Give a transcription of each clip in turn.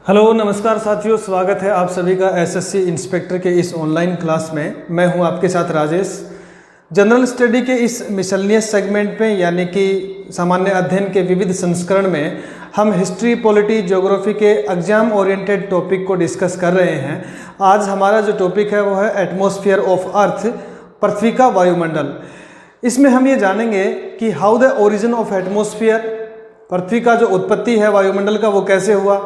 Hello नमस्कार साथियों, स्वागत है आप सभी का एसएससी इंस्पेक्टर के इस ऑनलाइन क्लास में। मैं हूं आपके साथ राजेश। जनरल स्टडी के इस मिसलेनियस सेगमेंट में यानी कि सामान्य अध्ययन के विविध संस्करण में हम हिस्ट्री, पॉलिटी, ज्योग्राफी के एग्जाम ओरिएंटेड टॉपिक को डिस्कस कर रहे हैं। आज हमारा जो टॉपिक है वो है एटमॉस्फेयर ऑफ अर्थ, पृथ्वी का वायुमंडल। इसमें हम ये जानेंगे कि how the origin of atmosphere, पृथ्वी का जो उत्पत्ति है वायुमंडल का वो कैसे हुआ।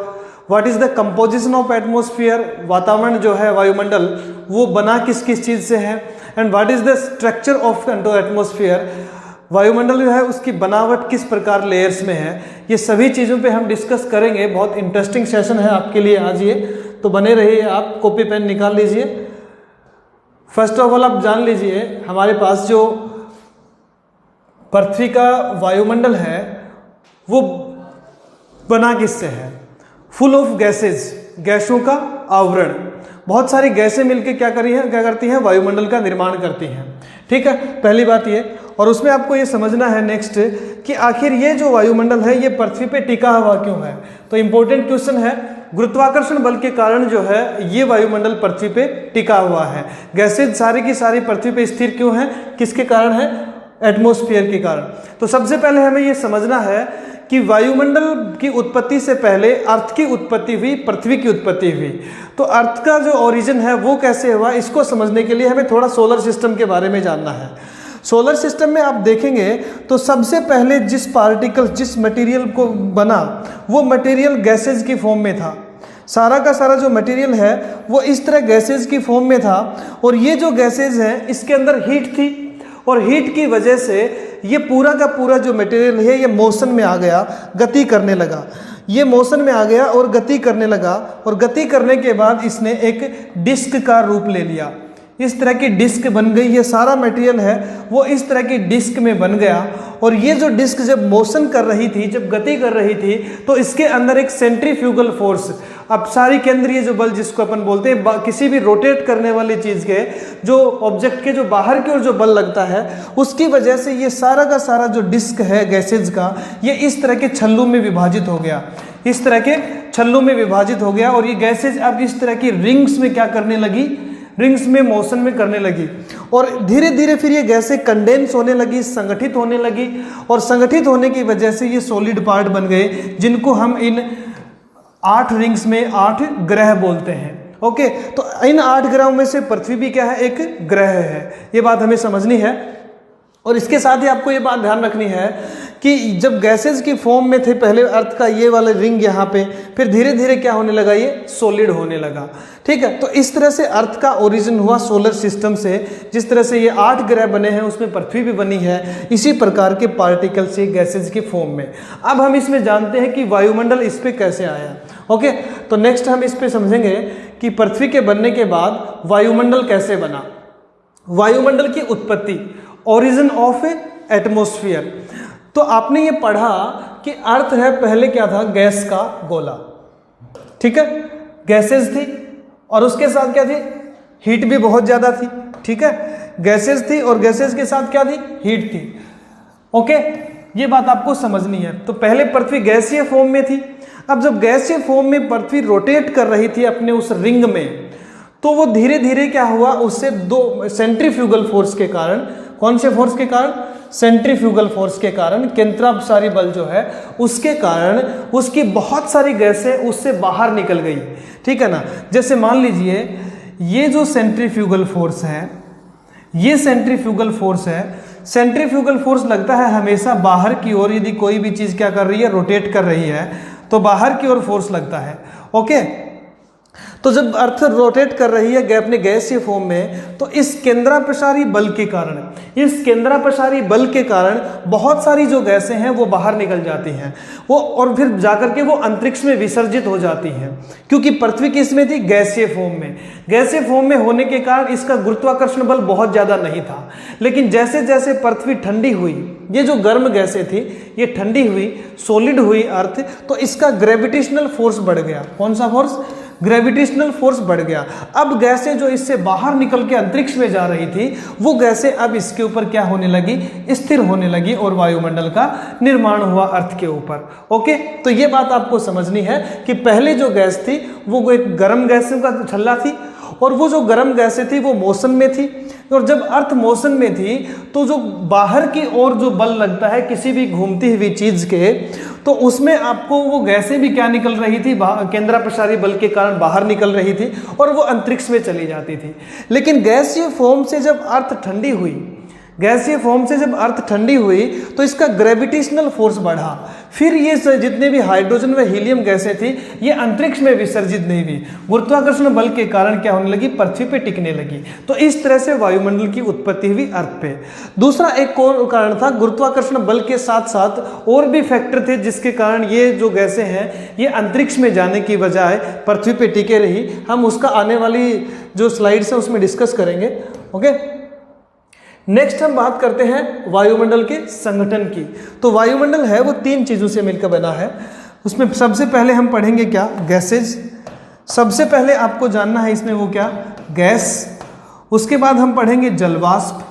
What is the composition of atmosphere, वातावरण जो है वायुमंडल वो बना किस किस चीज से है। And what is the structure of atmosphere, वायुमंडल जो है उसकी बनावट किस प्रकार लेयर्स में है। ये सभी चीज़ों पे हम डिस्कस करेंगे। बहुत इंटरेस्टिंग सेशन है आपके लिए आज ये, तो बने रहिए। आप कॉपी पेन निकाल लीजिए। फर्स्ट ऑफ ऑल आप जान लीजिए हमारे पास जो पृथ्वी का वायुमंडल है वो बना किससे है। फुल ऑफ गैसेज, गैसों का आवरण। बहुत सारी गैसें मिलकर क्या करती हैं, वायुमंडल का निर्माण करती हैं। ठीक है, पहली बात ये। और उसमें आपको ये समझना है नेक्स्ट कि आखिर ये जो वायुमंडल है ये पृथ्वी पे टिका हुआ क्यों है। तो इंपॉर्टेंट क्वेश्चन है, गुरुत्वाकर्षण बल के कारण जो है ये वायुमंडल पृथ्वी पे टिका हुआ है। गैसेज सारी की सारी पृथ्वी पे स्थिर क्यों है, किसके कारण है, एटमॉस्फेयर के कारण। तो सबसे पहले हमें ये समझना है कि वायुमंडल की उत्पत्ति से पहले अर्थ की उत्पत्ति हुई, पृथ्वी की उत्पत्ति हुई। तो अर्थ का जो ओरिजिन है वो कैसे हुआ, इसको समझने के लिए हमें थोड़ा सोलर सिस्टम के बारे में जानना है। सोलर सिस्टम में आप देखेंगे तो सबसे पहले जिस पार्टिकल, जिस मटेरियल को बना वो मटेरियल गैसेज की फॉर्म में था। सारा का सारा जो मटेरियल है वो इस तरह गैसेज की फॉर्म में था। और ये जो गैसेज हैं इसके अंदर हीट थी और हीट की वजह से ये पूरा का पूरा जो मटेरियल है ये मोशन में आ गया, गति करने लगा। ये मोशन में आ गया और गति करने लगा, और गति करने के बाद इसने एक डिस्क का रूप ले लिया। इस तरह की डिस्क बन गई। ये सारा मटेरियल है वो इस तरह की डिस्क में बन गया। और ये जो डिस्क जब मोशन कर रही थी, जब गति कर रही थी, तो इसके अंदर एक सेंट्रीफ्यूगल फोर्स, अपसारी केंद्रीय जो बल जिसको अपन बोलते हैं, किसी भी रोटेट करने वाली चीज के जो ऑब्जेक्ट के जो बाहर की ओर जो बल लगता है उसकी वजह से ये सारा का सारा जो डिस्क है गैसेज का ये इस तरह के छल्लों में विभाजित हो गया। इस तरह के छल्लों में विभाजित हो गया और ये गैसेज अब इस तरह की रिंग्स में क्या करने लगी, रिंग्स में मोशन में करने लगी। और धीरे धीरे फिर ये गैसें कंडेंस होने लगी, संगठित होने लगी। और संगठित होने की वजह से ये सॉलिड पार्ट बन गए जिनको हम इन 8 रिंग्स में 8 ग्रह बोलते हैं। ओके, तो इन 8 ग्रहों में से पृथ्वी भी क्या है, एक ग्रह है। ये बात हमें समझनी है। और इसके साथ ही आपको ये बात ध्यान रखनी है कि जब गैसेज की फॉर्म में थे पहले अर्थ का ये वाला रिंग यहाँ पे, फिर धीरे धीरे क्या होने लगा, ये सॉलिड होने लगा। ठीक है, तो इस तरह से अर्थ का ओरिजिन हुआ सोलर सिस्टम से। जिस तरह से ये 8 ग्रह बने हैं उसमें पृथ्वी भी बनी है, इसी प्रकार के पार्टिकल से गैसेज की फॉर्म में। अब हम इसमें जानते हैं कि वायुमंडल इस पे कैसे आया। ओके, तो नेक्स्ट हम इस पे समझेंगे कि पृथ्वी के बनने के बाद वायुमंडल कैसे बना। वायुमंडल की उत्पत्ति, ओरिजिन ऑफ एटमॉस्फेयर। तो आपने ये पढ़ा कि अर्थ है पहले क्या था, गैस का गोला। ठीक है, गैसेज थी और उसके साथ क्या थी, हीट भी बहुत ज्यादा थी। ठीक है, गैसेज थी और गैसेज के साथ क्या थी, हीट थी। ओके, ये बात आपको समझनी है। तो पहले पृथ्वी गैसीय फॉर्म में थी। अब जब गैसीय फॉर्म में पृथ्वी रोटेट कर रही थी अपने उस रिंग में, तो वो धीरे धीरे क्या हुआ, उससे दो सेंट्रीफ्यूगल फोर्स के कारण, कौन से फोर्स के कारण, सेंट्रीफ्यूगल फोर्स के कारण, केंद्रापसारी बल जो है उसके कारण उसकी बहुत सारी गैसें उससे बाहर निकल गई। ठीक है ना। जैसे मान लीजिए ये जो सेंट्रीफ्यूगल फोर्स है, ये सेंट्रीफ्यूगल फोर्स है। सेंट्रीफ्यूगल फोर्स लगता है हमेशा बाहर की ओर। यदि कोई भी चीज क्या कर रही है, रोटेट कर रही है, तो बाहर की ओर फोर्स लगता है। ओके, तो जब अर्थ रोटेट कर रही है अपने गैसीय फॉर्म में, तो इस केंद्रापसारी बल के कारण, इस केंद्रापसारी बल के कारण बहुत सारी जो गैसें हैं वो बाहर निकल जाती हैं वो, और फिर जाकर के वो अंतरिक्ष में विसर्जित हो जाती हैं। क्योंकि पृथ्वी किस में थी, गैसीय फॉर्म में। गैसीय फॉर्म में होने के कारण इसका गुरुत्वाकर्षण बल बहुत ज्यादा नहीं था। लेकिन जैसे जैसे पृथ्वी ठंडी हुई, ये जो गर्म गैसें थी ये ठंडी हुई, सॉलिड हुई अर्थ, तो इसका ग्रेविटेशनल फोर्स बढ़ गया। कौन सा फोर्स, ग्रेविटेशनल फोर्स बढ़ गया। अब गैसें जो इससे बाहर निकल के अंतरिक्ष में जा रही थी वो गैसें अब इसके ऊपर क्या होने लगी, स्थिर होने लगी और वायुमंडल का निर्माण हुआ अर्थ के ऊपर। ओके, तो ये बात आपको समझनी है कि पहले जो गैस थी वो एक गर्म गैसों का छल्ला थी और वो जो गर्म गैसें थी वो मोशन में थी, और जब अर्थ मोशन में थी तो जो बाहर की ओर जो बल लगता है किसी भी घूमती हुई चीज के, तो उसमें आपको वो गैसें भी क्या निकल रही थी, केंद्रापसारी बल के कारण बाहर निकल रही थी और वो अंतरिक्ष में चली जाती थी। लेकिन गैसीय फॉर्म से जब अर्थ ठंडी हुई, गैसीय फॉर्म से जब अर्थ ठंडी हुई तो इसका ग्रेविटेशनल फोर्स बढ़ा। फिर ये जितने भी हाइड्रोजन व हीलियम गैसें थी ये अंतरिक्ष में विसर्जित नहीं हुई, गुरुत्वाकर्षण बल के कारण क्या होने लगी, पृथ्वी पे टिकने लगी। तो इस तरह से वायुमंडल की उत्पत्ति हुई अर्थ पे। दूसरा एक और कारण था, गुरुत्वाकर्षण बल के साथ साथ और भी फैक्टर थे जिसके कारण ये जो गैसें हैं ये अंतरिक्ष में जाने की बजाय पृथ्वी पे टिके रही। हम उसका आने वाली जो स्लाइड्स है उसमें डिस्कस करेंगे। ओके, नेक्स्ट हम बात करते हैं वायुमंडल के संगठन की। तो वायुमंडल है वो 3 चीजों से मिलकर बना है। उसमें सबसे पहले हम पढ़ेंगे क्या, गैसेज। सबसे पहले आपको जानना है इसमें वो क्या, गैस। उसके बाद हम पढ़ेंगे जलवाष्प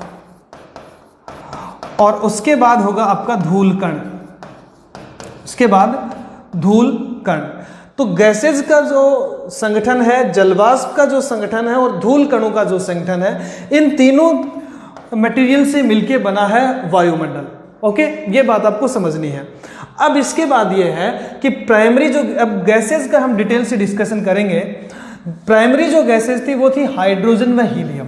और उसके बाद होगा आपका धूल कण। उसके बाद धूल कण। तो गैसेज का जो संगठन है, जलवाष्प का जो संगठन है और धूल कणों का जो संगठन है, इन तीनों मटेरियल से मिलके बना है वायुमंडल। ओके, ये बात आपको समझनी है। अब इसके बाद ये है कि प्राइमरी जो, अब गैसेस का हम डिटेल से डिस्कशन करेंगे। प्राइमरी जो गैसेस थी वो थी हाइड्रोजन व हीलियम,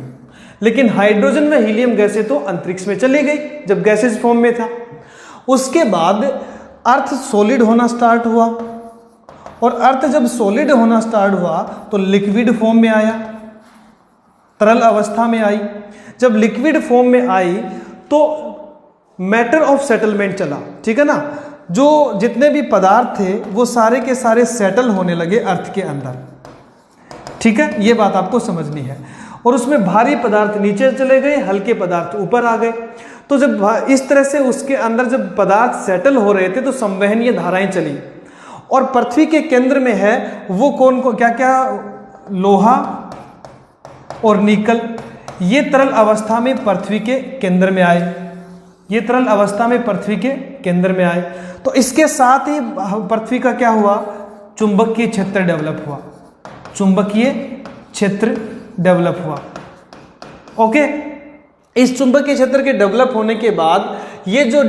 लेकिन हाइड्रोजन व हीलियम गैसें तो अंतरिक्ष में चली गई जब गैसेस फॉर्म में था। उसके बाद अर्थ सॉलिड होना स्टार्ट हुआ और अर्थ जब सॉलिड होना स्टार्ट हुआ तो लिक्विड फॉर्म में आया, तरल अवस्था में आई। जब लिक्विड फॉर्म में आई तो मैटर ऑफ सेटलमेंट चला, ठीक है ना। जो जितने भी पदार्थ थे वो सारे के सारे सेटल होने लगे अर्थ के अंदर, ठीक है, ये बात आपको समझनी है। और उसमें भारी पदार्थ नीचे चले गए, हल्के पदार्थ ऊपर आ गए। तो जब इस तरह से उसके अंदर जब पदार्थ सेटल हो रहे थे तो संवहनीय धाराएं चली। और पृथ्वी के केंद्र में है वो कौन को क्या क्या, लोहा और निकल, ये तरल अवस्था में पृथ्वी के केंद्र में आए। ये तरल अवस्था में पृथ्वी के केंद्र में आए। तो इसके साथ ही पृथ्वी का क्या हुआ, चुंबकीय क्षेत्र डेवलप हुआ, चुंबकीय क्षेत्र डेवलप हुआ। ओके, इस चुंबकीय क्षेत्र के डेवलप होने के बाद ये जो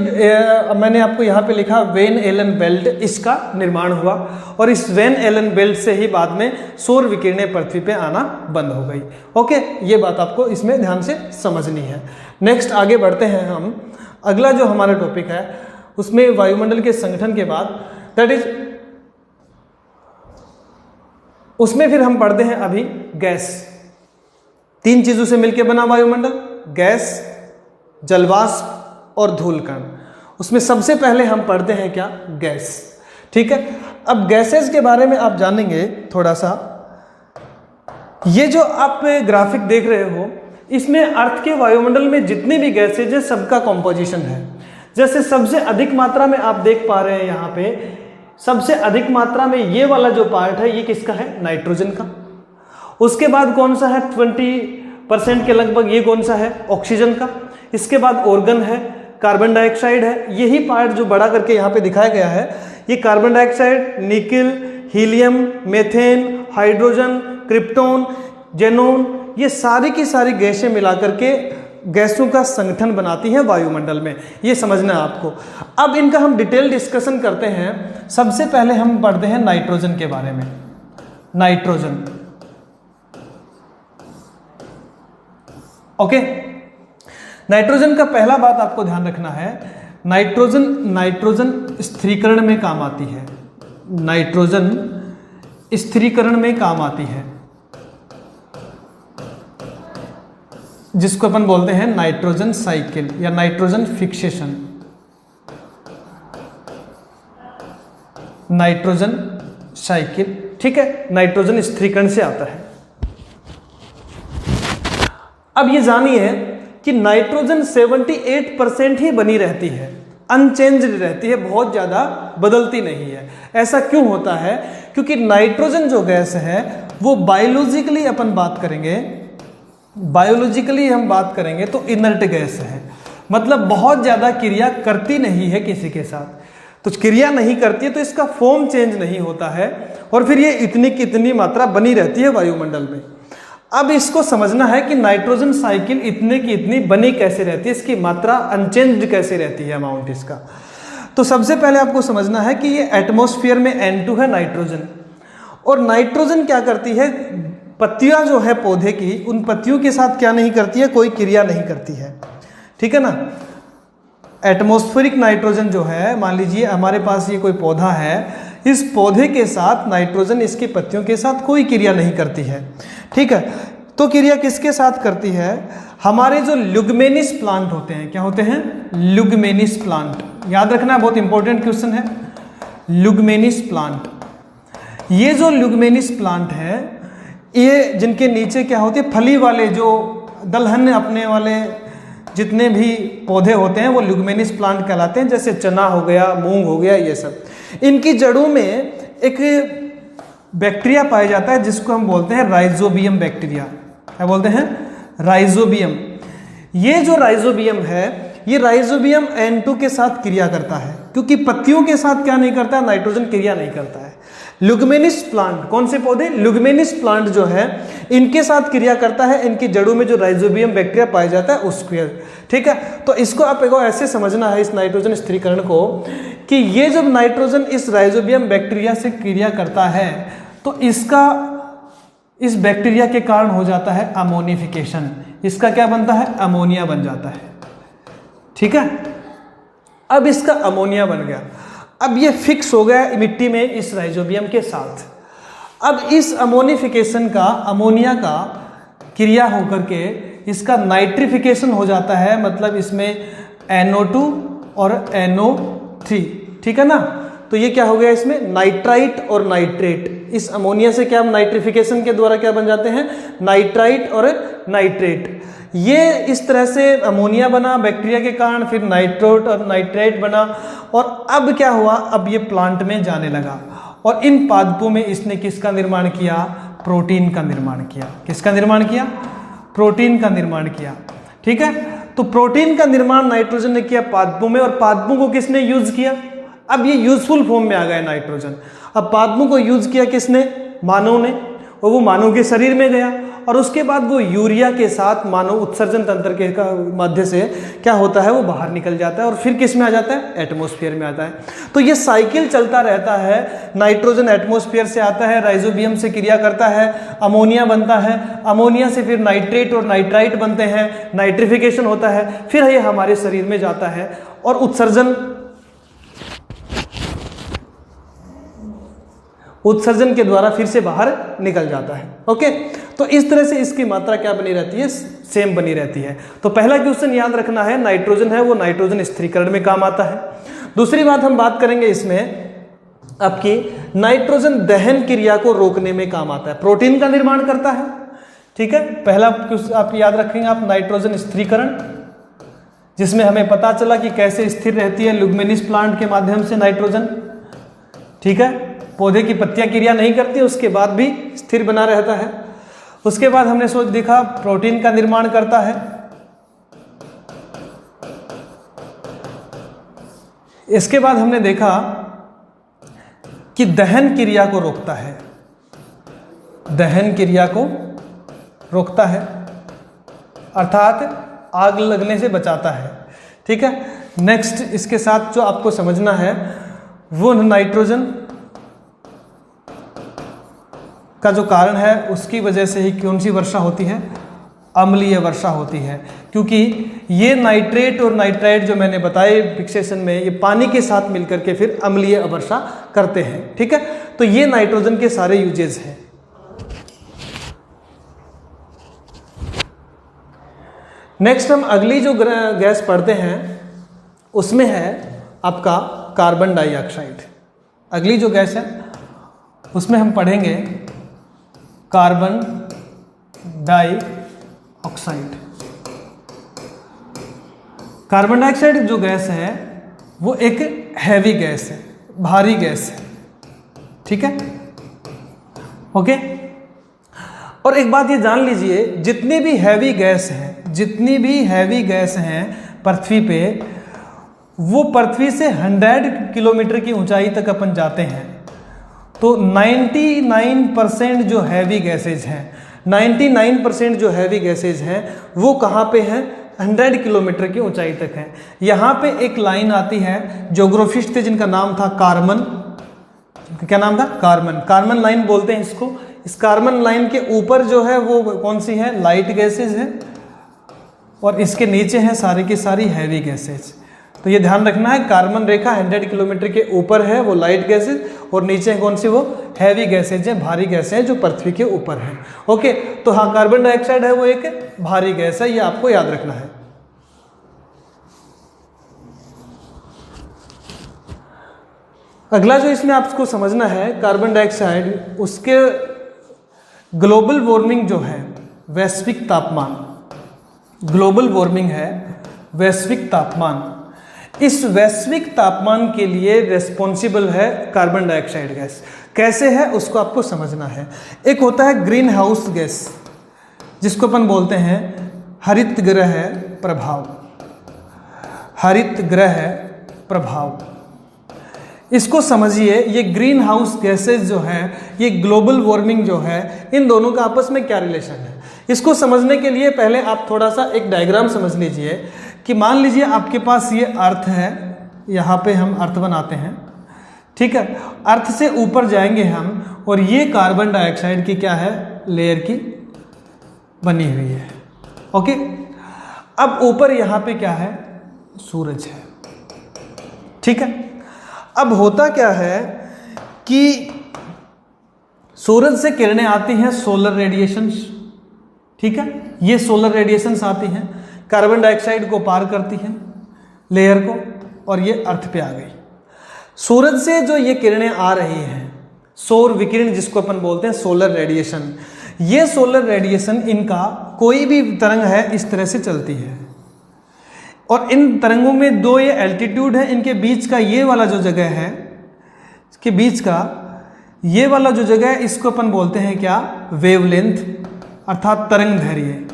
मैंने आपको यहाँ पे लिखा वेन एलन बेल्ट, इसका निर्माण हुआ और इस वेन एलन बेल्ट से ही बाद में सौर विकिरणें पृथ्वी पे आना बंद हो गई। ओके, ये बात आपको इसमें ध्यान से समझनी है। नेक्स्ट आगे बढ़ते हैं हम। अगला जो हमारा टॉपिक है उसमें वायुमंडल के संगठन के बाद दैट इज, उसमें फिर हम पढ़ते हैं अभी गैस। 3 चीजों से मिलकर बना वायुमंडल, गैस, जलवाष्प और धूल कण। उसमें सबसे पहले हम पढ़ते हैं क्या, गैस, ठीक है। अब गैसेस के बारे में आप जानेंगे थोड़ा सा। ये जो आप ग्राफिक देख रहे हो इसमें अर्थ के वायुमंडल में जितने भी गैसेज है सबका कॉम्पोजिशन है। जैसे सबसे अधिक मात्रा में आप देख पा रहे हैं यहाँ पे, सबसे अधिक मात्रा में ये वाला जो पार्ट है ये किसका है, नाइट्रोजन का। उसके बाद कौन सा है, 20% के लगभग, ये कौन सा है, ऑक्सीजन का। इसके बाद ऑर्गन है, कार्बन डाइऑक्साइड है। यही पार्ट जो बड़ा करके यहाँ पे दिखाया गया है ये carbon dioxide, nickel, helium, methane, hydrogen, krypton, xenon, ये सारी की सारी गैसें मिलाकर के गैसों का संगठन बनाती हैं वायुमंडल में। ये समझना है आपको। अब इनका हम डिटेल डिस्कशन करते हैं। सबसे पहले हम पढ़ते हैं नाइट्रोजन के बारे में। Nitrogen, okay. नाइट्रोजन का पहला बात आपको ध्यान रखना है, नाइट्रोजन स्थिरीकरण में काम आती है। नाइट्रोजन स्थिरीकरण में काम आती है, जिसको अपन बोलते हैं नाइट्रोजन साइकिल या नाइट्रोजन फिक्सेशन। नाइट्रोजन साइकिल, ठीक है, नाइट्रोजन स्थिरीकरण से आता है। अब ये जानिए कि नाइट्रोजन 78% ही बनी रहती है, अनचेंज्ड रहती है, बहुत ज़्यादा बदलती नहीं है। ऐसा क्यों होता है? क्योंकि नाइट्रोजन जो गैस है वो बायोलॉजिकली अपन बात करेंगे, बायोलॉजिकली हम बात करेंगे तो इनर्ट गैस है, मतलब बहुत ज़्यादा क्रिया करती नहीं है किसी के साथ, तो क्रिया नहीं करती है तो इसका फॉर्म चेंज नहीं होता है और फिर ये इतनी की इतनी मात्रा बनी रहती है वायुमंडल में। अब इसको समझना है कि नाइट्रोजन साइकिल इतने की इतनी बनी कैसे रहती है, इसकी मात्रा अनचेंज्ड कैसे रहती है, अमाउंट इसका। तो सबसे पहले आपको समझना है कि ये एटमॉस्फेयर में N2 है नाइट्रोजन, और नाइट्रोजन क्या करती है, पत्तियां जो है पौधे की, उन पत्तियों के साथ क्या नहीं करती है, कोई क्रिया नहीं करती है, ठीक है ना। एटमॉस्फेरिक नाइट्रोजन जो है, मान लीजिए हमारे पास ये कोई पौधा है, इस पौधे के साथ नाइट्रोजन इसकी पत्तियों के साथ कोई क्रिया नहीं करती है, ठीक है। तो क्रिया किसके साथ करती है, हमारे जो ल्यूगमेनिस प्लांट होते हैं, क्या होते हैं, ल्यूगमेनिस प्लांट, याद रखना बहुत इंपॉर्टेंट क्वेश्चन है, ल्यूगमेनिस प्लांट। ये जो ल्यूगमेनिस प्लांट है, ये जिनके नीचे क्या होती है, फली वाले जो दलहन अपने वाले जितने भी पौधे होते हैं वो ल्यूगमेनिस प्लांट कहलाते हैं, जैसे चना हो गया, मूंग हो गया, ये सब। इनकी जड़ों में एक बैक्टीरिया पाया जाता है जिसको हम बोलते हैं राइजोबियम बैक्टीरिया। क्या बोलते हैं, राइजोबियम। ये जो राइजोबियम है, ये राइजोबियम N2 के साथ क्रिया करता है, क्योंकि पत्तियों के साथ क्या नहीं करता है, नाइट्रोजन क्रिया नहीं करता है। ल्यूगमेनिस प्लांट, कौन से पौधे, ल्यूगमेनिस प्लांट जो है, इनके साथ क्रिया करता है, इनकी जड़ों में जो राइजोबियम बैक्टीरिया पाया जाता है उसको, ठीक है। तो इसको आप एक ऐसे समझना है, इस नाइट्रोजन स्थिरीकरण को, कि ये जब नाइट्रोजन इस राइजोबियम बैक्टीरिया से क्रिया करता है तो इसका, इस बैक्टीरिया के कारण हो जाता है अमोनिफिकेशन, इसका क्या बनता है, अमोनिया बन जाता है, ठीक है। अब इसका अमोनिया बन गया, अब ये फिक्स हो गया मिट्टी में इस राइजोबियम के साथ। अब इस अमोनिफिकेशन का, अमोनिया का क्रिया होकर के इसका नाइट्रिफिकेशन हो जाता है, मतलब इसमें NO2 और NO3, ठीक है ना। तो ये क्या हो गया, इसमें नाइट्राइट और नाइट्रेट, इस अमोनिया से क्या हम नाइट्रिफिकेशन के द्वारा क्या बन जाते हैं, नाइट्राइट और नाइट्रेट। ये इस तरह से अमोनिया बना बैक्टीरिया के कारण, फिर नाइट्रोट और नाइट्रेट बना, और अब क्या हुआ, अब ये प्लांट में जाने लगा, और इन पादपों में इसने किसका निर्माण किया, प्रोटीन का निर्माण किया। किसका निर्माण किया, प्रोटीन का निर्माण किया, ठीक है। तो प्रोटीन का निर्माण नाइट्रोजन ने किया पादपों में, और पादपों को किसने यूज किया, अब ये यूजफुल फॉर्म में आ गया नाइट्रोजन। अब पादपों को यूज किया किसने, मानव ने, और वो मानव के शरीर में गया, और उसके बाद वो यूरिया के साथ मानव उत्सर्जन तंत्र के मध्य से क्या होता है, वो बाहर निकल जाता है, और फिर किस में आ जाता है, एटमॉस्फेयर में आता है। तो ये साइकिल चलता रहता है, नाइट्रोजन एटमॉस्फेयर से आता है, राइजोबियम से क्रिया करता है, अमोनिया बनता है, अमोनिया से फिर नाइट्रेट और नाइट्राइट बनते हैं, नाइट्रिफिकेशन होता है, फिर ये हमारे शरीर में जाता है, और उत्सर्जन के द्वारा फिर से बाहर निकल जाता है। ओके, तो इस तरह से इसकी मात्रा क्या बनी रहती है, सेम बनी रहती है। तो पहला क्वेश्चन याद रखना है, नाइट्रोजन है वो नाइट्रोजन स्थिरीकरण में काम आता है। दूसरी बात हम बात करेंगे इसमें आपकी, नाइट्रोजन दहन क्रिया को रोकने में काम आता है, प्रोटीन का निर्माण करता है, ठीक है। पहला आप याद रखेंगे आप, नाइट्रोजन स्थिरीकरण, जिसमें हमें पता चला कि कैसे स्थिर रहती है ल्यूगमेनिस प्लांट के माध्यम से नाइट्रोजन, ठीक है। पौधे की पत्तियां क्रिया नहीं करती, उसके बाद भी स्थिर बना रहता है। उसके बाद हमने सोच देखा प्रोटीन का निर्माण करता है। इसके बाद हमने देखा कि दहन क्रिया को रोकता है, दहन क्रिया को रोकता है, अर्थात आग लगने से बचाता है, ठीक है। नेक्स्ट इसके साथ जो आपको समझना है वो नाइट्रोजन का जो कारण है उसकी वजह से ही कौन सी वर्षा होती है, अम्लीय वर्षा होती है, क्योंकि ये नाइट्रेट और नाइट्राइट जो मैंने बताए फिक्सेशन में, ये पानी के साथ मिलकर के फिर अम्लीय वर्षा करते हैं, ठीक है। तो ये नाइट्रोजन के सारे यूजेस हैं। नेक्स्ट हम अगली जो गैस पढ़ते हैं उसमें है आपका कार्बन डाइऑक्साइड। अगली जो गैस है उसमें हम पढ़ेंगे कार्बन डाइऑक्साइड। कार्बन डाइऑक्साइड जो गैस है वो एक हैवी गैस है, भारी गैस है, ठीक है। ओके। और एक बात ये जान लीजिए, जितनी भी हैवी गैस हैं पृथ्वी पे, वो पृथ्वी से 100 किलोमीटर की ऊंचाई तक अपन जाते हैं, तो 99% जो हैवी गैसेज हैं, 99% जो हैवी गैसेज हैं वो कहाँ पे हैं? 100 किलोमीटर की ऊंचाई तक है। यहाँ पे एक लाइन आती है, ज्योग्राफिस्ट थे जिनका नाम था कार्मन, क्या नाम था? कार्मन लाइन बोलते हैं इसको। इस कार्मन लाइन के ऊपर जो है वो कौन सी है? लाइट गैसेज है, और इसके नीचे हैं सारी की सारी हैवी गैसेज। तो ये ध्यान रखना है, कार्बन रेखा 100 किलोमीटर के ऊपर है वो लाइट गैसेज, और नीचे कौन सी? वो हैवी गैसेज है, भारी गैसें हैं जो पृथ्वी के ऊपर है। ओके, तो हाँ, कार्बन डाइऑक्साइड है वो एक भारी गैस है, ये आपको याद रखना है। अगला जो इसमें आपको समझना है, कार्बन डाइऑक्साइड, उसके ग्लोबल वार्मिंग जो है, वैश्विक तापमान, ग्लोबल वार्मिंग है वैश्विक तापमान, इस वैश्विक तापमान के लिए रिस्पॉन्सिबल है कार्बन डाइऑक्साइड गैस। कैसे है उसको आपको समझना है। एक होता है ग्रीन हाउस गैस, जिसको अपन बोलते हैं हरित गृह प्रभाव, हरित गृह प्रभाव। इसको समझिए, ये ग्रीन हाउस गैसेज जो है, ये ग्लोबल वार्मिंग जो है, इन दोनों का आपस में क्या रिलेशन है, इसको समझने के लिए पहले आप थोड़ा सा एक डायग्राम समझ लीजिए कि मान लीजिए आपके पास ये अर्थ है, यहाँ पे हम अर्थ बनाते हैं, ठीक है। अर्थ से ऊपर जाएंगे हम, और ये कार्बन डाइऑक्साइड की क्या है? लेयर की बनी हुई है। ओके, अब ऊपर यहाँ पे क्या है? सूरज है, ठीक है। अब होता क्या है कि सूरज से किरणें आती हैं, सोलर रेडिएशंस, ठीक है। ये सोलर रेडिएशंस आती हैं, कार्बन डाइऑक्साइड को पार करती हैं लेयर को, और ये अर्थ पे आ गई। सूरज से जो ये किरणें आ रही हैं, सौर विकिरण जिसको अपन बोलते हैं, सोलर रेडिएशन, ये सोलर रेडिएशन, इनका कोई भी तरंग है इस तरह से चलती है, और इन तरंगों में दो ये एल्टीट्यूड है, इनके बीच का ये वाला जो जगह है, इसके बीच का ये वाला जो जगह है, इसको अपन बोलते हैं क्या? वेवलेंथ, अर्थात तरंग दैर्घ्य,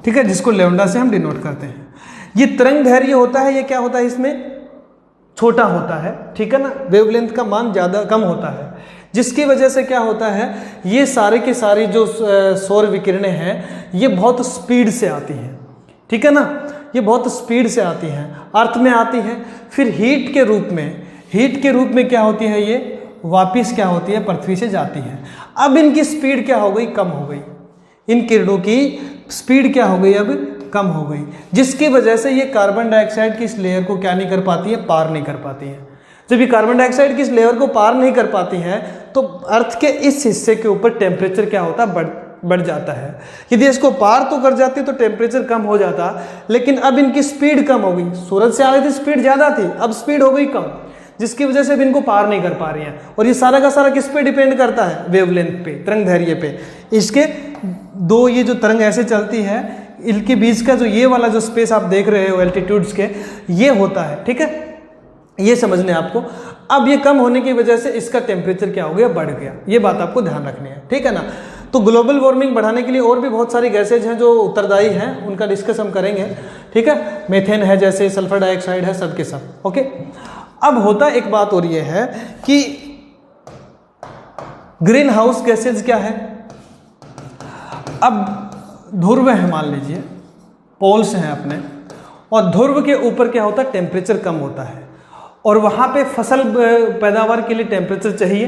ठीक है, जिसको लैम्डा से हम डिनोट करते हैं। ये तरंग दैर्घ्य होता है, ये क्या होता है? इसमें छोटा होता है, ठीक है ना। वेवलेंथ का मान ज़्यादा कम होता है, जिसकी वजह से क्या होता है, ये सारे के सारी जो सौर विकिरणें हैं, ये बहुत स्पीड से आती हैं, ठीक है ना, ये बहुत स्पीड से आती हैं, अर्थ में आती है, फिर हीट के रूप में क्या होती है? ये वापिस क्या होती है? पृथ्वी से जाती है। अब इनकी स्पीड क्या हो गई? कम हो गई। इन किरणों की स्पीड क्या हो गई? अब कम हो गई, जिसकी वजह से ये कार्बन डाइऑक्साइड की इस लेयर को क्या नहीं कर पाती है? पार नहीं कर पाती है। जब ये कार्बन डाइऑक्साइड की इस लेयर को पार नहीं कर पाती है, तो अर्थ के इस हिस्से के ऊपर टेम्परेचर क्या होता है? बढ़ जाता है। यदि इसको पार तो कर जाती तो टेम्परेचर कम हो जाता, लेकिन अब इनकी स्पीड कम हो गई। सूरज से आ रही थी, स्पीड ज़्यादा थी, अब स्पीड हो गई कम, जिसकी वजह से अब इनको पार नहीं कर पा रही हैं। और ये सारा का सारा किस पे डिपेंड करता है? वेवलेंथ पे, तरंग दैर्घ्य पे। इसके दो ये जो तरंग ऐसे चलती है, इनके बीच का जो ये वाला जो स्पेस आप देख रहे हो एल्टीट्यूड्स के, ये होता है, ठीक है, ये समझने आपको। अब ये कम होने की वजह से इसका टेम्परेचर क्या हो गया? बढ़ गया। ये बात आपको ध्यान रखनी है, ठीक है ना। तो ग्लोबल वार्मिंग बढ़ाने के लिए और भी बहुत सारी गैसेज हैं जो उत्तरदायी हैं, उनका डिस्कस हम करेंगे, ठीक है। मीथेन है, जैसे सल्फर डाइऑक्साइड है, सब के सब, ओके। अब होता एक बात और ये है कि ग्रीन हाउस गैसेज क्या है? अब ध्रुव है, मान लीजिए पोल्स हैं अपने, और ध्रुव के ऊपर क्या होता है? टेम्परेचर कम होता है, और वहाँ पे फसल पैदावार के लिए टेम्परेचर चाहिए,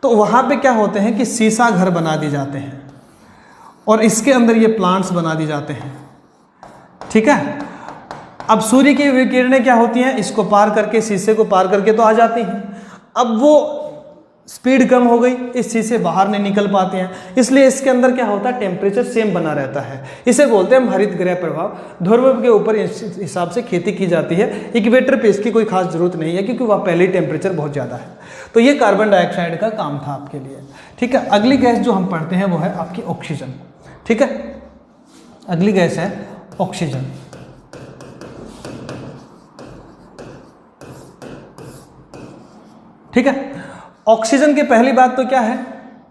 तो वहाँ पे क्या होते हैं कि सीसा घर बना दिए जाते हैं, और इसके अंदर ये प्लांट्स बना दिए जाते हैं, ठीक है। अब सूर्य की विकिरणें क्या होती हैं? इसको पार करके, शीशे को पार करके तो आ जाती हैं। अब वो स्पीड कम हो गई, इस शीशे बाहर नहीं निकल पाते हैं, इसलिए इसके अंदर क्या होता है? टेम्परेचर सेम बना रहता है। इसे बोलते हैं हम हरित गृह प्रभाव। ध्रुव के ऊपर इस हिसाब से खेती की जाती है, इक्वेटर पे इसकी कोई खास जरूरत नहीं है, क्योंकि वह पहले ही टेम्परेचर बहुत ज़्यादा है। तो ये कार्बन डाइऑक्साइड का काम था आपके लिए, ठीक है। अगली गैस जो हम पढ़ते हैं वो है आपकी ऑक्सीजन, ठीक है। अगली गैस है ऑक्सीजन। ठीक है, ऑक्सीजन की पहली बात तो क्या है,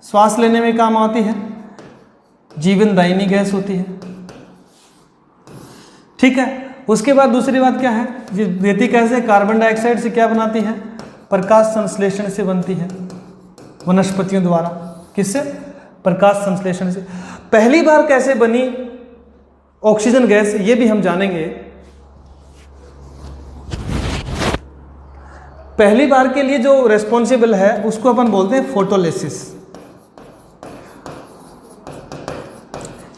श्वास लेने में काम आती है, जीवनदायिनी गैस होती है, ठीक है। उसके बाद दूसरी बात क्या है, देती कैसे, कार्बन डाइऑक्साइड से क्या बनाती है, प्रकाश संश्लेषण से बनती है वनस्पतियों द्वारा। किससे, प्रकाश संश्लेषण से। पहली बार कैसे बनी ऑक्सीजन गैस, ये भी हम जानेंगे। पहली बार के लिए जो रेस्पॉन्सिबल है उसको अपन बोलते हैं फोटोलिसिस,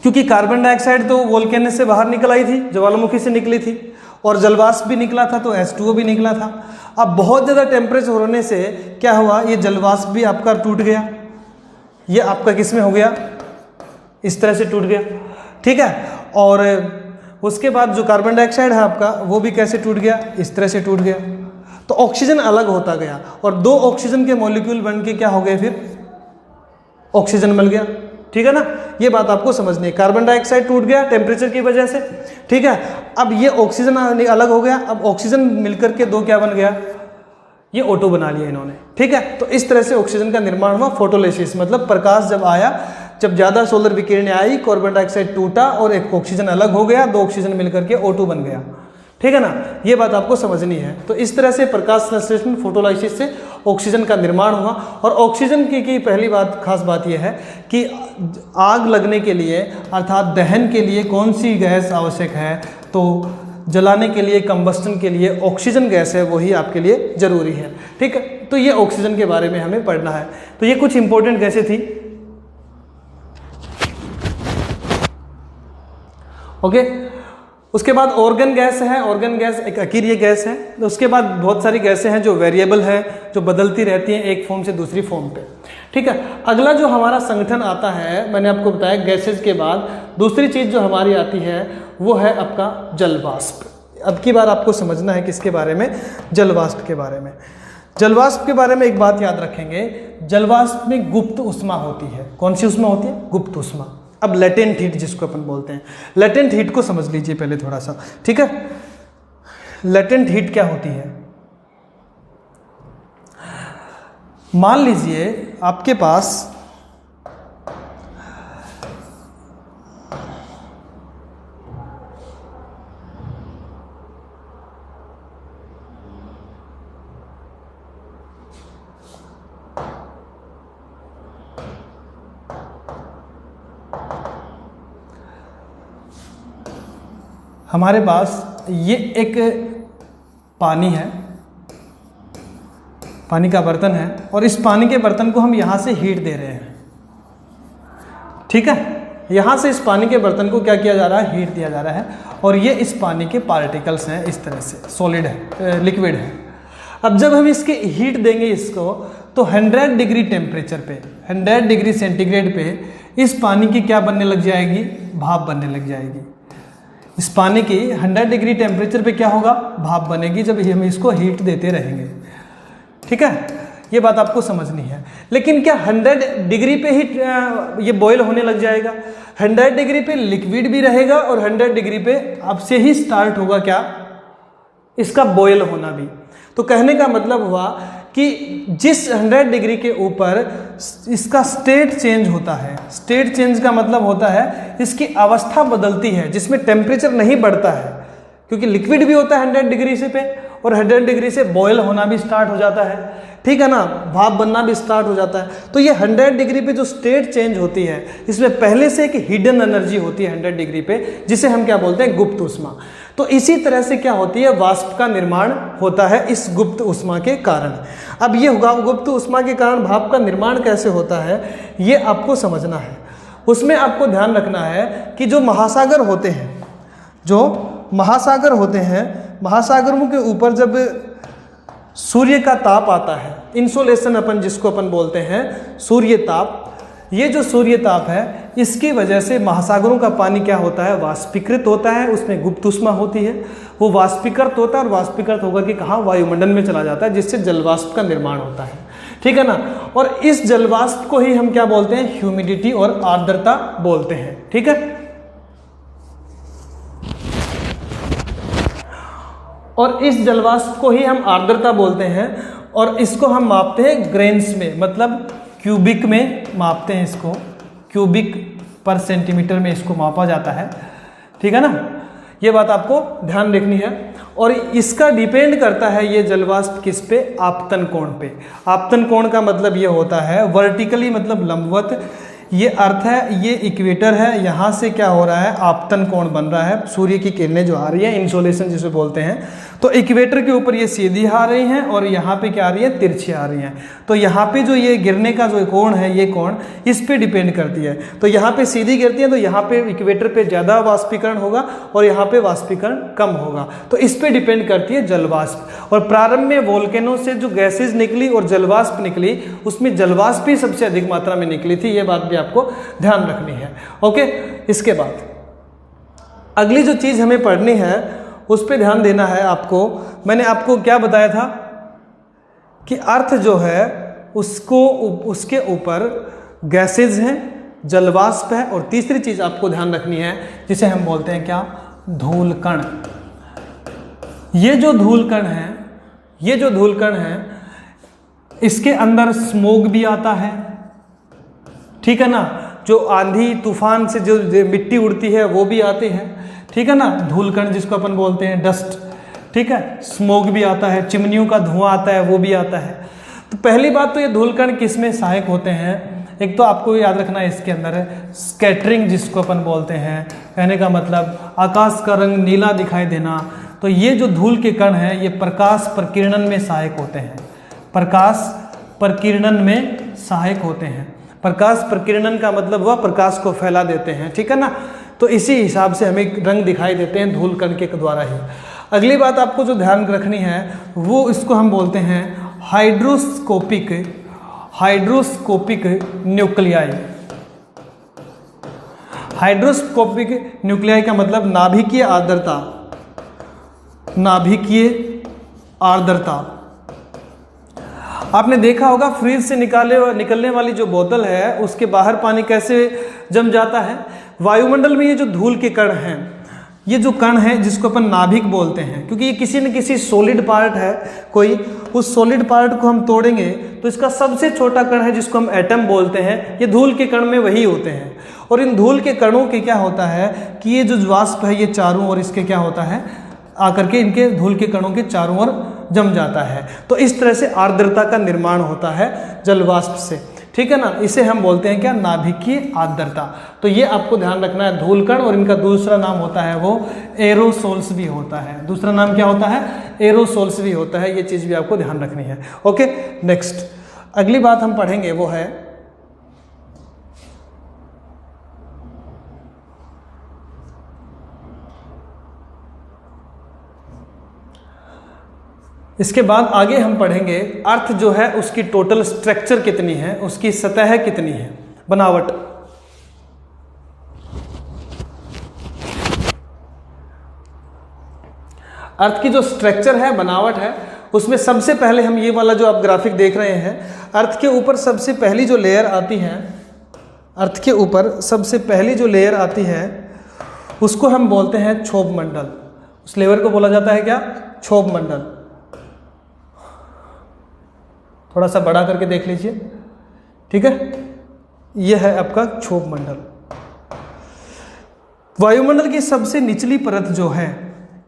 क्योंकि कार्बन डाइऑक्साइड तो वोल्केन से बाहर निकल आई थी, ज्वालामुखी से निकली थी, और जलवाष्प भी निकला था, तो H2O भी निकला था। अब बहुत ज़्यादा टेम्परेचर होने से क्या हुआ, ये जलवाष्प भी आपका टूट गया, ये आपका किस में हो गया, इस तरह से टूट गया, ठीक है। और उसके बाद जो कार्बन डाइऑक्साइड है आपका, वो भी कैसे टूट गया, इस तरह से टूट गया। तो ऑक्सीजन अलग होता गया, और दो ऑक्सीजन के मॉलिक्यूल बन के क्या हो गए, फिर ऑक्सीजन मिल गया, ठीक है ना। ये बात आपको समझनी है, कार्बन डाइऑक्साइड टूट गया टेम्परेचर की वजह से, ठीक है। अब ये ऑक्सीजन अलग हो गया, अब ऑक्सीजन मिलकर के दो क्या बन गया, ये O2 बना लिया इन्होंने, ठीक है। तो इस तरह से ऑक्सीजन का निर्माण हुआ, फोटोलिसिस, मतलब प्रकाश जब आया, जब ज़्यादा सोलर विकिरण आई, कार्बन डाइऑक्साइड टूटा और एक ऑक्सीजन अलग हो गया, दो ऑक्सीजन मिलकर के O2 बन गया, ठीक है ना। ये बात आपको समझनी है। तो इस तरह से प्रकाश संश्लेषण फोटोलाइसिस से ऑक्सीजन का निर्माण हुआ। और ऑक्सीजन की पहली बात, खास बात यह है कि आग लगने के लिए अर्थात दहन के लिए कौन सी गैस आवश्यक है, तो जलाने के लिए, कंबस्टन के लिए ऑक्सीजन गैस है, वही आपके लिए जरूरी है, ठीक है। तो ये ऑक्सीजन के बारे में हमें पढ़ना है। तो ये कुछ इंपॉर्टेंट गैसें थी, ओके। उसके बाद ऑर्गन गैस है, ऑर्गन गैस एक अकीर्य गैस है। उसके बाद बहुत सारी गैसें हैं जो वेरिएबल है, जो बदलती रहती हैं एक फॉर्म से दूसरी फॉर्म पे, ठीक है। अगला जो हमारा संगठन आता है, मैंने आपको बताया गैसेज के बाद दूसरी चीज़ जो हमारी आती है वो है आपका जलवाष्प। अब की बार आपको समझना है किसके बारे में, जलवाष्प के बारे में। जलवाष्प के बारे में एक बात याद रखेंगे, जलवाष्प में गुप्त उष्मा होती है। कौन सी उष्मा होती है, गुप्त उष्मा। अब लेटेंट हीट जिसको अपन बोलते हैं, लेटेंट हीट को समझ लीजिए पहले थोड़ा सा, ठीक है। लेटेंट हीट क्या होती है, मान लीजिए आपके पास हमारे पास ये एक पानी है, पानी का बर्तन है, और इस पानी के बर्तन को हम यहाँ से हीट दे रहे हैं, ठीक है। यहाँ से इस पानी के बर्तन को क्या किया जा रहा है, हीट दिया जा रहा है, और ये इस पानी के पार्टिकल्स हैं, इस तरह से सॉलिड है, लिक्विड है। अब जब हम इसके हीट देंगे इसको, तो 100 डिग्री टेम्परेचर पे, 100 डिग्री सेंटीग्रेड पे इस पानी की क्या बनने लग जाएगी, भाप बनने लग जाएगी। इस पानी की 100 डिग्री टेम्परेचर पे क्या होगा, भाप बनेगी, जब हम इसको हीट देते रहेंगे, ठीक है। ये बात आपको समझनी है। लेकिन क्या 100 डिग्री पे ही ये बॉयल होने लग जाएगा, 100 डिग्री पे लिक्विड भी रहेगा, और 100 डिग्री पे अब से ही स्टार्ट होगा क्या, इसका बॉयल होना भी। तो कहने का मतलब हुआ कि जिस 100 डिग्री के ऊपर इसका स्टेट चेंज होता है, स्टेट चेंज का मतलब होता है इसकी अवस्था बदलती है, जिसमें टेम्परेचर नहीं बढ़ता है, क्योंकि लिक्विड भी होता है 100 डिग्री से पे, और 100 डिग्री से बॉयल होना भी स्टार्ट हो जाता है, ठीक है ना, भाप बनना भी स्टार्ट हो जाता है। तो ये 100 डिग्री पे जो स्टेट चेंज होती है, इसमें पहले से एक हिडन एनर्जी होती है 100 डिग्री पे, जिसे हम क्या बोलते हैं, गुप्त उष्मा। तो इसी तरह से क्या होती है, वाष्प का निर्माण होता है इस गुप्त उष्मा के कारण। अब ये होगा गुप्त उष्मा के कारण भाप का निर्माण कैसे होता है, ये आपको समझना है। उसमें आपको ध्यान रखना है कि जो महासागर होते हैं, जो महासागर होते हैं, महासागरों के ऊपर जब सूर्य का ताप आता है, इंसोलेशन अपन जिसको अपन बोलते हैं, सूर्य ताप, ये जो सूर्य ताप है, इसकी वजह से महासागरों का पानी क्या होता है, वाष्पीकृत होता है, उसमें गुप्त उष्मा होती है, वो वाष्पीकृत होता है, और वाष्पीकृत होकर के कहाँ, वायुमंडल में चला जाता है, जिससे जलवाष्प का निर्माण होता है, ठीक है ना। और इस जलवाष्प को ही हम क्या बोलते हैं, ह्यूमिडिटी और आर्द्रता बोलते हैं, ठीक है। और इस जलवाष्प को ही हम आर्द्रता बोलते हैं, और इसको हम मापते हैं ग्रेन्स में, मतलब क्यूबिक में मापते हैं इसको, क्यूबिक पर सेंटीमीटर में इसको मापा जाता है, ठीक है ना। ये बात आपको ध्यान रखनी है। और इसका डिपेंड करता है ये जलवाष्प किस पे, आपतन कोण पे। आपतन कोण का मतलब ये होता है वर्टिकली, मतलब लंबवत, ये अर्थ है, ये इक्वेटर है, यहाँ से क्या हो रहा है, आपतन कोण बन रहा है, सूर्य की किरणें जो आ रही है, इंसोलेशन जिसे बोलते हैं, तो इक्वेटर के ऊपर ये सीधी आ रही हैं और यहाँ पे क्या आ रही है, तिरछी आ रही हैं। तो यहाँ पे जो ये गिरने का जो कोण है, ये कोण इस पे डिपेंड करती है। तो यहाँ पे सीधी गिरती है तो यहाँ पे इक्वेटर पे ज़्यादा वाष्पीकरण होगा और यहाँ पे वाष्पीकरण कम होगा। तो इस पे डिपेंड करती है जलवाष्प। और प्रारंभ में वोल्केनो से जो गैसेज निकली और जलवाष्प निकली, उसमें जलवाष्प ही सबसे अधिक मात्रा में निकली थी, ये बात भी आपको ध्यान रखनी है। ओके, इसके बाद अगली जो चीज़ हमें पढ़नी है उस पे ध्यान देना है आपको। मैंने आपको क्या बताया था कि अर्थ जो है उसको, उसके ऊपर गैसेज हैं, जलवाष्प है, और तीसरी चीज़ आपको ध्यान रखनी है जिसे हम बोलते हैं क्या, धूल कण। ये जो धूल कण है, ये जो धूल कण है, इसके अंदर स्मोग भी आता है, ठीक है ना। जो आंधी तूफान से जो मिट्टी उड़ती है वो भी आती है, ठीक है ना, धूल कण जिसको अपन बोलते हैं डस्ट, ठीक है। स्मोक भी आता है, चिमनियों का धुआं आता है, वो भी आता है। तो पहली बात तो ये धूल कण किस में सहायक होते हैं, एक तो आपको याद रखना है इसके अंदर है स्कैटरिंग जिसको अपन बोलते हैं, कहने का मतलब आकाश का रंग नीला दिखाई देना। तो ये जो धूल के कण हैं ये प्रकाश प्रकीर्णन में सहायक होते हैं, प्रकाश प्रकीर्णन में सहायक होते हैं। प्रकाश प्रकीर्णन का मतलब वह प्रकाश को फैला देते हैं, ठीक है ना। तो इसी हिसाब से हमें रंग दिखाई देते हैं धूल कण के द्वारा ही। अगली बात आपको जो ध्यान रखनी है वो, इसको हम बोलते हैं hydroscopic, hydroscopic nuclei. Hydroscopic nuclei का मतलब नाभिकीय आर्द्रता, नाभिकीय आर्द्रता। आपने देखा होगा फ्रीज से निकलने वाली जो बोतल है उसके बाहर पानी कैसे जम जाता है। वायुमंडल में ये जो धूल के कण हैं, ये जो कण है जिसको अपन नाभिक बोलते हैं, क्योंकि ये किसी न किसी सॉलिड पार्ट है कोई, उस सॉलिड पार्ट को हम तोड़ेंगे तो इसका सबसे छोटा कण है जिसको हम एटम बोलते हैं, ये धूल के कण में वही होते हैं। और इन धूल के कणों के क्या होता है कि ये जो वाष्प है ये चारों ओर इसके क्या होता है, आकर के इनके धूल के कणों के चारों ओर जम जाता है। तो इस तरह से आर्द्रता का निर्माण होता है जलवाष्प से, ठीक है ना। इसे हम बोलते हैं क्या, नाभिकीय आर्द्रता। तो ये आपको ध्यान रखना है धूल कण, और इनका दूसरा नाम होता है वो एरोसोल्स भी होता है। दूसरा नाम क्या होता है, एरोसोल्स भी होता है। ये चीज़ भी आपको ध्यान रखनी है। ओके, नेक्स्ट अगली बात हम पढ़ेंगे वो है इसके बाद आगे हम पढ़ेंगे अर्थ जो है उसकी टोटल स्ट्रक्चर कितनी है, उसकी सतह कितनी है, बनावट। अर्थ की जो स्ट्रक्चर है, बनावट है, उसमें सबसे पहले हम ये वाला जो आप ग्राफिक देख रहे हैं, अर्थ के ऊपर सबसे पहली जो लेयर आती है, अर्थ के ऊपर सबसे पहली जो लेयर आती है उसको हम बोलते हैं क्षोभ मंडल। उस लेयर को बोला जाता है क्या, क्षोभ मंडल। थोड़ा सा बड़ा करके देख लीजिए, ठीक है। यह है आपका क्षोभ मंडल। वायुमंडल की सबसे निचली परत जो है,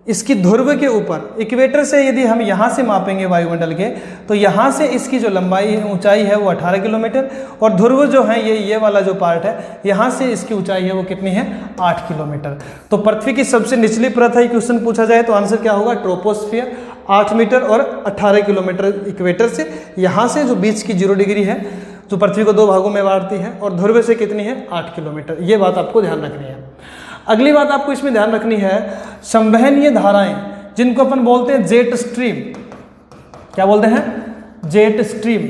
इसकी ध्रुव के ऊपर, इक्वेटर से यदि हम यहाँ से मापेंगे वायुमंडल के, तो यहाँ से इसकी जो लंबाई है, ऊंचाई है वो 18 किलोमीटर, और ध्रुव जो है ये वाला जो पार्ट है, यहाँ से इसकी ऊंचाई है वो कितनी है, 8 किलोमीटर। तो पृथ्वी की सबसे निचली परत है, क्वेश्चन पूछा जाए तो आंसर क्या होगा, ट्रोपोस्फियर, 8 मीटर और 18 किलोमीटर इक्वेटर से। यहाँ से जो बीच की 0 डिग्री है जो पृथ्वी को 2 भागों में बांटती है, और ध्रुव से कितनी है, 8 किलोमीटर। ये बात आपको ध्यान रखनी है। अगली बात आपको इसमें ध्यान रखनी है, संवहनीय धाराएं जिनको अपन बोलते हैं जेट स्ट्रीम। क्या बोलते हैं, जेट स्ट्रीम।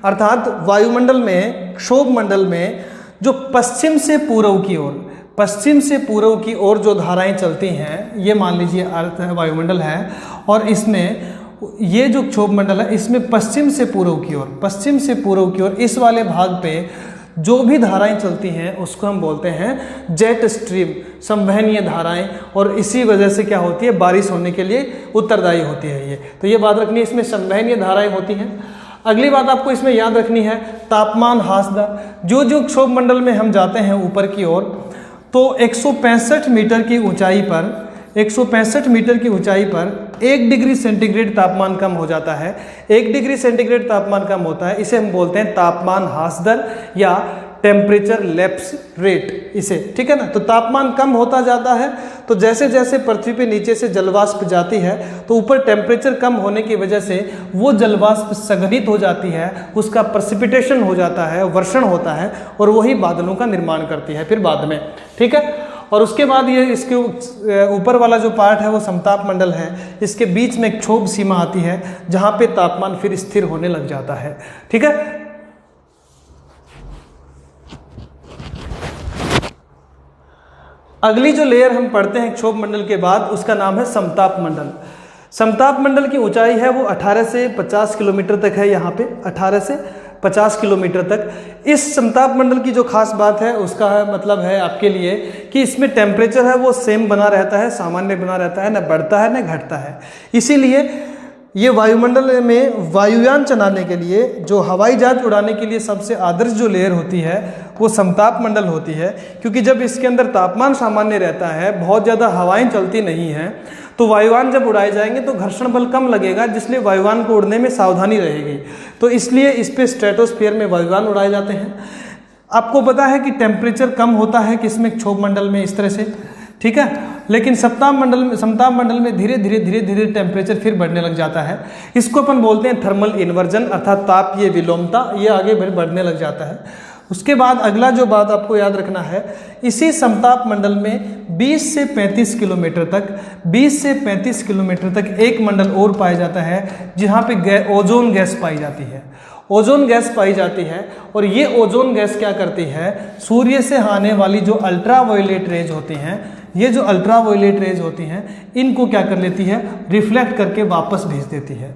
अर्थात वायुमंडल में, क्षोभ मंडल में जो पश्चिम से पूर्व की ओर, पश्चिम से पूर्व की ओर जो धाराएं चलती हैं, ये मान लीजिए अर्थ है, वायुमंडल है, और इसमें ये जो क्षोभ मंडल है इसमें पश्चिम से पूर्व की ओर, पश्चिम से पूर्व की ओर इस वाले भाग पे जो भी धाराएं चलती हैं उसको हम बोलते हैं जेट स्ट्रीम, संवहनीय धाराएं, और इसी वजह से क्या होती है, बारिश होने के लिए उत्तरदायी होती है ये। तो ये बात रखनी है, इसमें संवहनीय धाराएं होती हैं। अगली बात आपको इसमें याद रखनी है तापमान ह्रास दर। जो जो क्षोभ मंडल में हम जाते हैं ऊपर की ओर, तो 165 मीटर की ऊंचाई पर 165 मीटर की ऊंचाई पर 1 डिग्री सेंटीग्रेड तापमान कम हो जाता है। 1 डिग्री सेंटीग्रेड तापमान कम होता है, इसे हम बोलते हैं तापमान ह्रास दर या टेम्परेचर लैप्स रेट इसे, ठीक है ना। तो तापमान कम होता जाता है, तो जैसे जैसे पृथ्वी पे नीचे से जलवाष्प जाती है तो ऊपर टेम्परेचर कम होने की वजह से वो जलवाष्प संघनित हो जाती है, उसका प्रेसिपिटेशन हो जाता है, वर्षण होता है, और वही बादलों का निर्माण करती है फिर बाद में, ठीक है। और उसके बाद ये इसके ऊपर वाला जो पार्ट है वो समताप मंडल है, इसके बीच में एक क्षोभ सीमा आती है जहाँ पे तापमान फिर स्थिर होने लग जाता है, ठीक है। अगली जो लेयर हम पढ़ते हैं क्षोभ मंडल के बाद, उसका नाम है समताप मंडल। समताप मंडल की ऊंचाई है वो 18 से 50 किलोमीटर तक है, यहाँ पे 18 से 50 किलोमीटर तक। इस समताप मंडल की जो खास बात है उसका मतलब है आपके लिए कि इसमें टेम्परेचर है वो सेम बना रहता है, सामान्य बना रहता है, न बढ़ता है न घटता है। इसीलिए ये वायुमंडल में वायुयान चलाने के लिए, जो हवाई जहाज उड़ाने के लिए सबसे आदर्श जो लेयर होती है वो समताप मंडल होती है, क्योंकि जब इसके अंदर तापमान सामान्य रहता है, बहुत ज़्यादा हवाएं चलती नहीं हैं, तो वायुयान जब उड़ाए जाएंगे तो घर्षण बल कम लगेगा, जिसलिए वायुयान को उड़ने में सावधानी रहेगी। तो इसलिए इस पे स्ट्रेटोस्फीयर में वायुयान उड़ाए जाते हैं। आपको पता है कि टेम्परेचर कम होता है किसमें, क्षोभ मंडल में, इस तरह से, ठीक है। लेकिन समताप मंडल में धीरे धीरे टेम्परेचर फिर बढ़ने लग जाता है। इसको अपन बोलते हैं थर्मल इन्वर्जन, अर्थात तापीय विलोमता, ये आगे बढ़ने लग जाता है। उसके बाद अगला जो बात आपको याद रखना है, इसी समताप मंडल में 20 से 35 किलोमीटर तक 20 से 35 किलोमीटर तक एक मंडल और पाया जाता है जहाँ पे ओजोन गैस पाई जाती है। ओजोन गैस पाई जाती है, और ये ओजोन गैस क्या करती है, सूर्य से आने वाली जो अल्ट्रावायलेट रेज होती हैं, ये जो अल्ट्रावायलेट रेज होती हैं, इनको क्या कर लेती है, रिफ्लेक्ट करके वापस भेज देती है।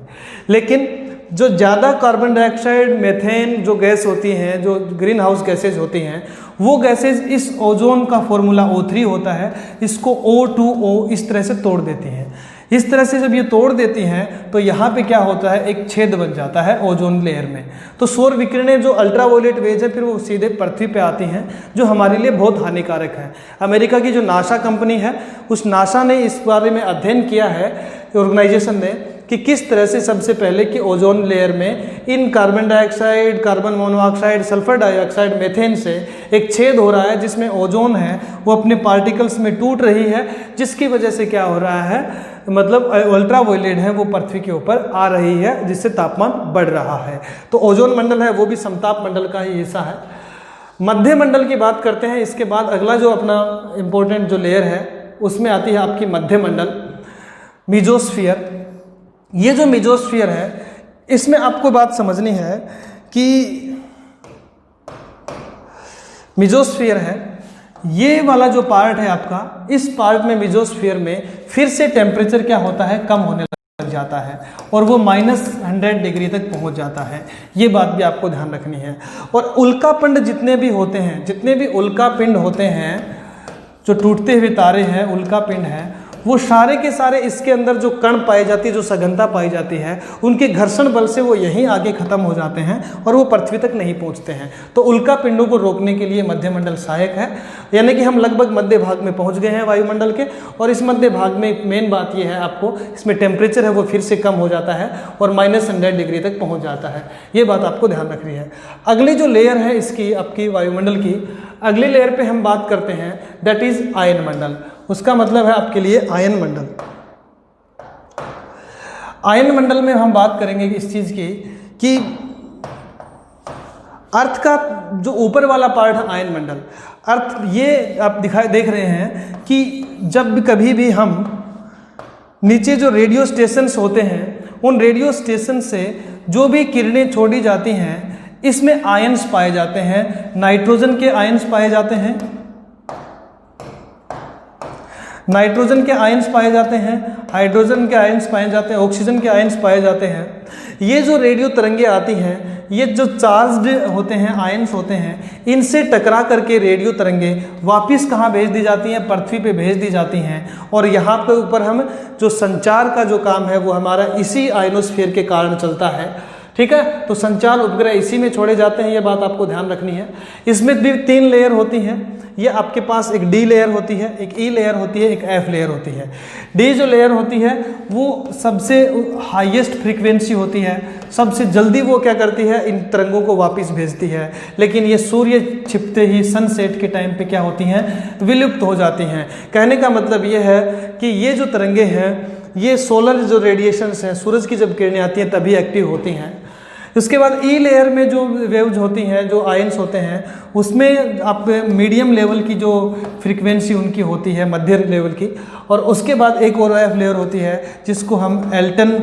लेकिन जो ज़्यादा कार्बन डाइऑक्साइड, मेथेन जो गैस होती हैं, जो ग्रीन हाउस गैसेज होती हैं, वो गैसेज इस ओजोन का फॉर्मूला O3 होता है, इसको O2O इस तरह से तोड़ देती हैं। इस तरह से जब ये तोड़ देती हैं तो यहाँ पे क्या होता है, एक छेद बन जाता है ओजोन लेयर में। तो सौर विकिरणें जो अल्ट्रावायलेट रेज है फिर वो सीधे पृथ्वी पे आती हैं, जो हमारे लिए बहुत हानिकारक है। अमेरिका की जो नासा कंपनी है, उस नासा ने इस बारे में अध्ययन किया है, ऑर्गेनाइजेशन ने, कि किस तरह से सबसे पहले कि ओजोन लेयर में इन carbon dioxide, carbon monoxide, sulphur dioxide, methane से एक छेद हो रहा है, जिसमें ओजोन है वो अपने पार्टिकल्स में टूट रही है, जिसकी वजह से क्या हो रहा है, मतलब अल्ट्रावायलेट है वो पृथ्वी के ऊपर आ रही है, जिससे तापमान बढ़ रहा है। तो ओजोन मंडल है वो भी समताप मंडल का ही हिस्सा है। मध्य मंडल की बात करते हैं। इसके बाद अगला जो अपना इम्पोर्टेंट जो लेयर है उसमें आती है आपकी मध्य मंडल, मीजोस्फीयर। ये जो मीजोस्फीयर है, इसमें आपको बात समझनी है कि मीजोस्फीयर है, ये वाला जो पार्ट है आपका, इस पार्ट में मीजोस्फीयर में फिर से टेम्परेचर क्या होता है, कम होने लग जाता है, और वो -100 डिग्री तक पहुंच जाता है। ये बात भी आपको ध्यान रखनी है। और उल्कापिंड जितने भी होते हैं, जितने भी उल्कापिंड होते हैं, जो टूटते हुए तारे हैं, उल्कापिंड हैं, वो सारे के सारे इसके अंदर जो कण पाई जाती है, जो सघनता पाई जाती है, उनके घर्षण बल से वो यहीं आगे खत्म हो जाते हैं और वो पृथ्वी तक नहीं पहुंचते हैं। तो उल्का पिंडों को रोकने के लिए मध्य मंडल सहायक है। यानी कि हम लगभग मध्य भाग में पहुंच गए हैं वायुमंडल के, और इस मध्य भाग में मेन बात ये है आपको, इसमें टेम्परेचर है वो फिर से कम हो जाता है और -100 डिग्री तक पहुँच जाता है। ये बात आपको ध्यान रखनी है। अगली जो लेयर है इसकी, आपकी वायुमंडल की अगली लेयर पे हम बात करते हैं, दैट इज आयन मंडल। उसका मतलब है आपके लिए आयन मंडल। आयन मंडल में हम बात करेंगे इस चीज की कि अर्थ का जो ऊपर वाला पार्ट है आयन मंडल, अर्थ ये आप देख रहे हैं कि जब कभी भी हम नीचे जो रेडियो स्टेशंस होते हैं, उन रेडियो स्टेशन से जो भी किरणें छोड़ी जाती हैं, इसमें आयंस पाए जाते हैं। नाइट्रोजन के आयंस पाए जाते हैं, नाइट्रोजन के आयंस पाए जाते हैं, हाइड्रोजन के आयंस पाए जाते हैं, ऑक्सीजन के आयंस पाए जाते हैं। ये जो रेडियो तरंगे आती हैं, ये जो चार्ज्ड होते हैं, आयंस होते हैं, इनसे टकरा करके रेडियो तरंगे वापस कहाँ भेज दी जाती हैं? पृथ्वी पे भेज दी जाती हैं। और यहाँ पे ऊपर हम जो संचार का जो काम है वो हमारा इसी आयनोस्फीयर के कारण चलता है। ठीक है, तो संचार उपग्रह इसी में छोड़े जाते हैं, ये बात आपको ध्यान रखनी है। इसमें भी 3 लेयर होती हैं। ये आपके पास एक डी लेयर होती है, एक ई लेयर होती है, एक एफ लेयर होती है। डी जो लेयर होती है वो सबसे हाईएस्ट फ्रीक्वेंसी होती है, सबसे जल्दी वो क्या करती है? इन तरंगों को वापस भेजती है। लेकिन ये सूर्य छिपते ही सनसेट के टाइम पे क्या होती हैं? विलुप्त हो जाती हैं। कहने का मतलब ये है कि ये जो तरंगे हैं, ये सोलर जो रेडिएशंस हैं, सूरज की जब किरणें आती हैं तभी एक्टिव होती हैं। उसके बाद ई लेयर में जो वेव्स होती हैं, जो आयंस होते हैं, उसमें आप मीडियम लेवल की जो फ्रीक्वेंसी उनकी होती है, मध्यम लेवल की। और उसके बाद एक और एफ लेयर होती है जिसको हम एल्टन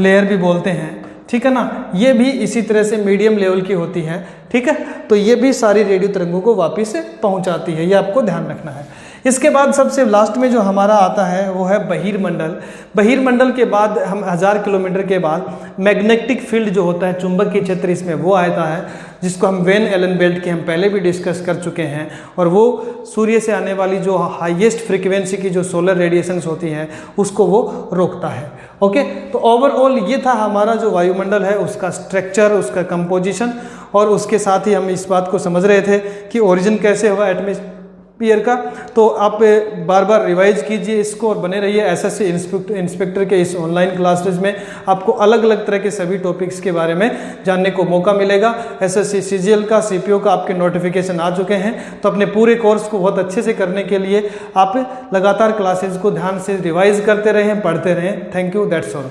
लेयर भी बोलते हैं। ठीक है ना, ये भी इसी तरह से मीडियम लेवल की होती है। ठीक है, तो ये भी सारी रेडियो तरंगों को वापस से पहुंचाती है, ये आपको ध्यान रखना है। इसके बाद सबसे लास्ट में जो हमारा आता है वो है बहिर्मंडल। बहिर्मंडल के बाद हम 1000 किलोमीटर के बाद मैग्नेटिक फील्ड जो होता है, चुंबकीय क्षेत्र, इसमें वो आता है जिसको हम वेन एलन बेल्ट के हम पहले भी डिस्कस कर चुके हैं। और वो सूर्य से आने वाली जो हाईएस्ट फ्रीक्वेंसी की जो सोलर रेडिएशंस होती हैं उसको वो रोकता है। ओके, तो ओवरऑल ये था हमारा जो वायुमंडल है, उसका स्ट्रक्चर, उसका कंपोजिशन, और उसके साथ ही हम इस बात को समझ रहे थे कि ओरिजिन कैसे हुआ एटमॉस्फेयर का। तो आप बार बार रिवाइज कीजिए इसको और बने रहिए एसएससी इंस्पेक्टर के इस ऑनलाइन क्लासेज में। आपको अलग अलग तरह के सभी टॉपिक्स के बारे में जानने को मौका मिलेगा। एसएससी सीजीएल का, सीपीओ का आपके नोटिफिकेशन आ चुके हैं, तो अपने पूरे कोर्स को बहुत अच्छे से करने के लिए आप लगातार क्लासेज को ध्यान से रिवाइज करते रहें, पढ़ते रहें। Thank you, that's all.